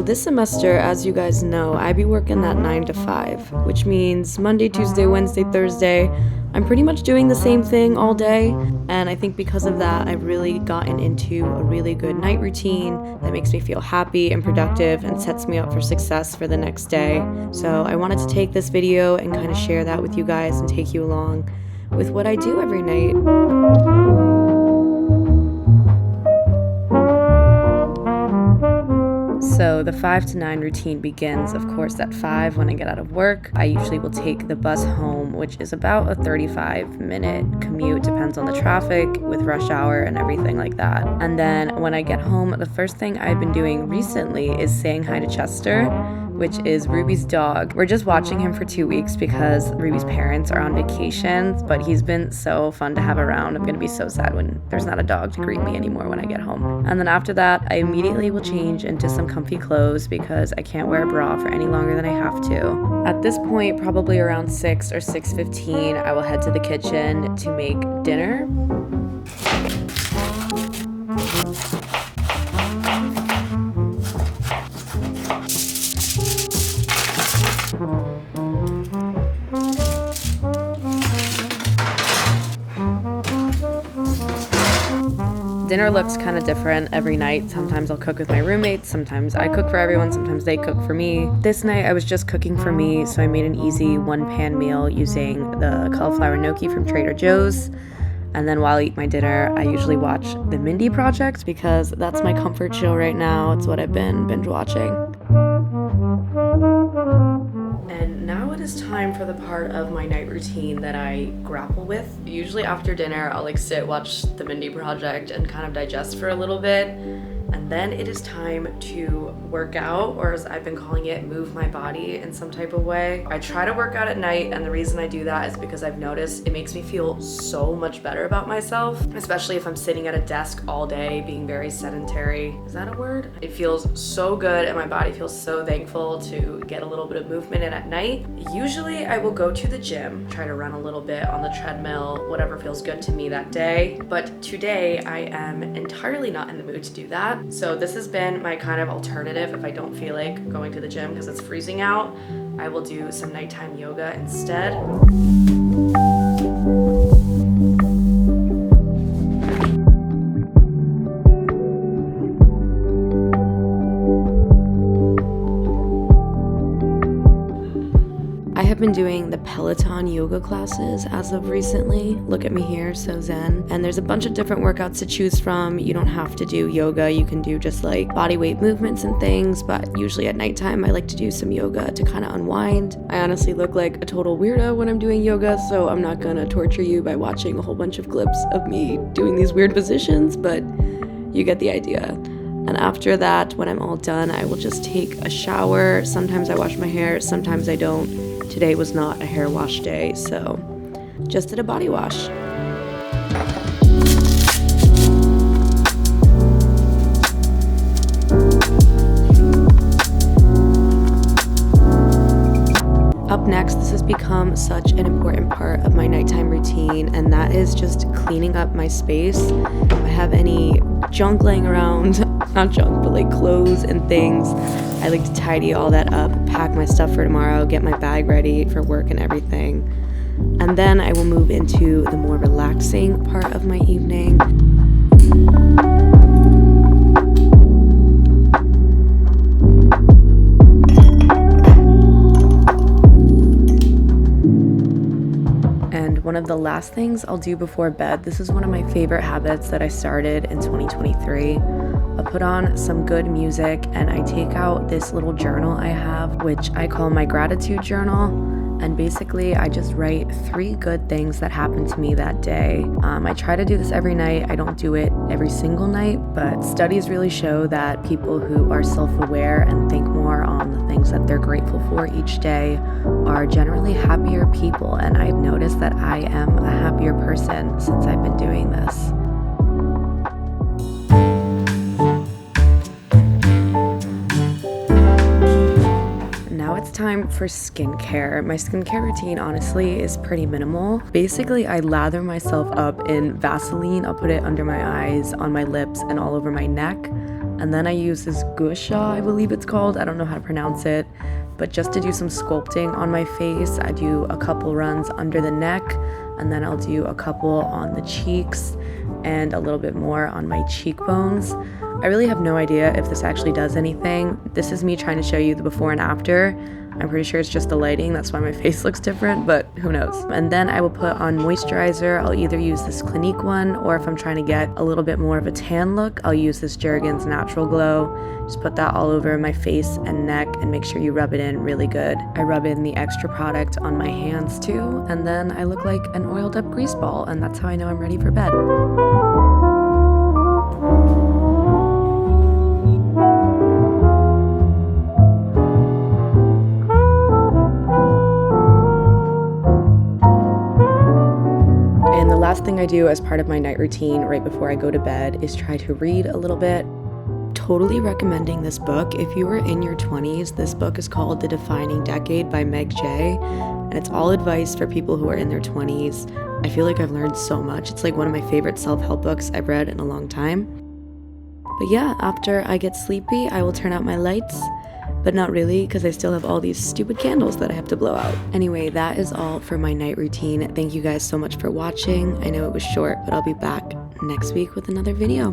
this semester, as you guys know, I be working that 9 to 5, which means Monday, Tuesday, Wednesday, Thursday, I'm pretty much doing the same thing all day. And I think because of that, I've really gotten into a really good night routine that makes me feel happy and productive and sets me up for success for the next day. So I wanted to take this video and kind of share that with you guys and take you along with what I do every night. So the 5 to 9 routine begins, of course, at 5 when I get out of work. I usually will take the bus home, which is about a 35-minute commute, depends on the traffic with rush hour and everything like that. And then when I get home, the first thing I've been doing recently is saying hi to Chester, which is Ruby's dog. We're just watching him for 2 weeks because Ruby's parents are on vacation, but he's been so fun to have around. I'm gonna be so sad when there's not a dog to greet me anymore when I get home. And then after that, I immediately will change into some comfy clothes because I can't wear a bra for any longer than I have to. At this point, probably around 6 or 6:15, I will head to the kitchen to make dinner. Dinner looks kind of different every night. Sometimes I'll cook with my roommates, sometimes I cook for everyone, sometimes they cook for me. This night I was just cooking for me, so I made an easy one-pan meal using the cauliflower gnocchi from Trader Joe's. And then while I eat my dinner, I usually watch The Mindy Project because that's my comfort show right now. It's what I've been binge watching. Now it is time for the part of my night routine that I grapple with. Usually after dinner, I'll sit, watch The Mindy Project and kind of digest for a little bit. And then it is time to work out, or as I've been calling it, move my body in some type of way. I try to work out at night, and the reason I do that is because I've noticed it makes me feel so much better about myself, especially if I'm sitting at a desk all day being very sedentary. Is that a word? It feels so good and my body feels so thankful to get a little bit of movement in at night. Usually I will go to the gym, try to run a little bit on the treadmill, whatever feels good to me that day. But today I am entirely not in the mood to do that. So this has been my kind of alternative if I don't feel like going to the gym because it's freezing out. I will do some nighttime yoga instead. I've been doing the Peloton yoga classes as of recently. Look at me here, so zen. And there's a bunch of different workouts to choose from. You don't have to do yoga. You can do just body weight movements and things, but usually at nighttime I like to do some yoga to kind of unwind. I honestly look like a total weirdo when I'm doing yoga, so I'm not gonna torture you by watching a whole bunch of clips of me doing these weird positions, but you get the idea. And after that, when I'm all done, I will just take a shower. Sometimes I wash my hair, sometimes I don't. Today was not a hair wash day, so just did a body wash. Up next, this has become such an important part of my nighttime routine, and that is just cleaning up my space. If I have any junk laying around, not junk, but clothes and things, I like to tidy all that up, pack my stuff for tomorrow, get my bag ready for work and everything. And then I will move into the more relaxing part of my evening. And one of the last things I'll do before bed, this is one of my favorite habits that I started in 2023. I'll put on some good music and I take out this little journal I have, which I call my gratitude journal. And basically I just write 3 good things that happened to me that day. I try to do this every night. I don't do it every single night, but studies really show that people who are self-aware and think more on the things that they're grateful for each day are generally happier people. And I've noticed that I am a happier person since I've been doing this. Time for skincare. My skincare routine honestly is pretty minimal. Basically, I lather myself up in Vaseline. I'll put it under my eyes, on my lips, and all over my neck. And then I use this gusha, I believe it's called. I don't know how to pronounce it. But just to do some sculpting on my face, I do a couple runs under the neck, and then I'll do a couple on the cheeks and a little bit more on my cheekbones. I really have no idea if this actually does anything. This is me trying to show you the before and after. I'm pretty sure it's just the lighting, that's why my face looks different, but who knows. And then I will put on moisturizer. I'll either use this Clinique one, or if I'm trying to get a little bit more of a tan look, I'll use this Jergens Natural Glow. Just put that all over my face and neck and make sure you rub it in really good. I rub in the extra product on my hands too, and then I look like an oiled up grease ball, and that's how I know I'm ready for bed. Last thing I do as part of my night routine right before I go to bed is try to read a little bit. Totally recommending this book. If you are in your 20s, this book is called The Defining Decade by Meg Jay, and it's all advice for people who are in their 20s. I feel like I've learned so much. It's like one of my favorite self-help books I've read in a long time. But yeah, after I get sleepy, I will turn out my lights. But not really, because I still have all these stupid candles that I have to blow out. Anyway, that is all for my night routine. Thank you guys so much for watching. I know it was short, but I'll be back next week with another video.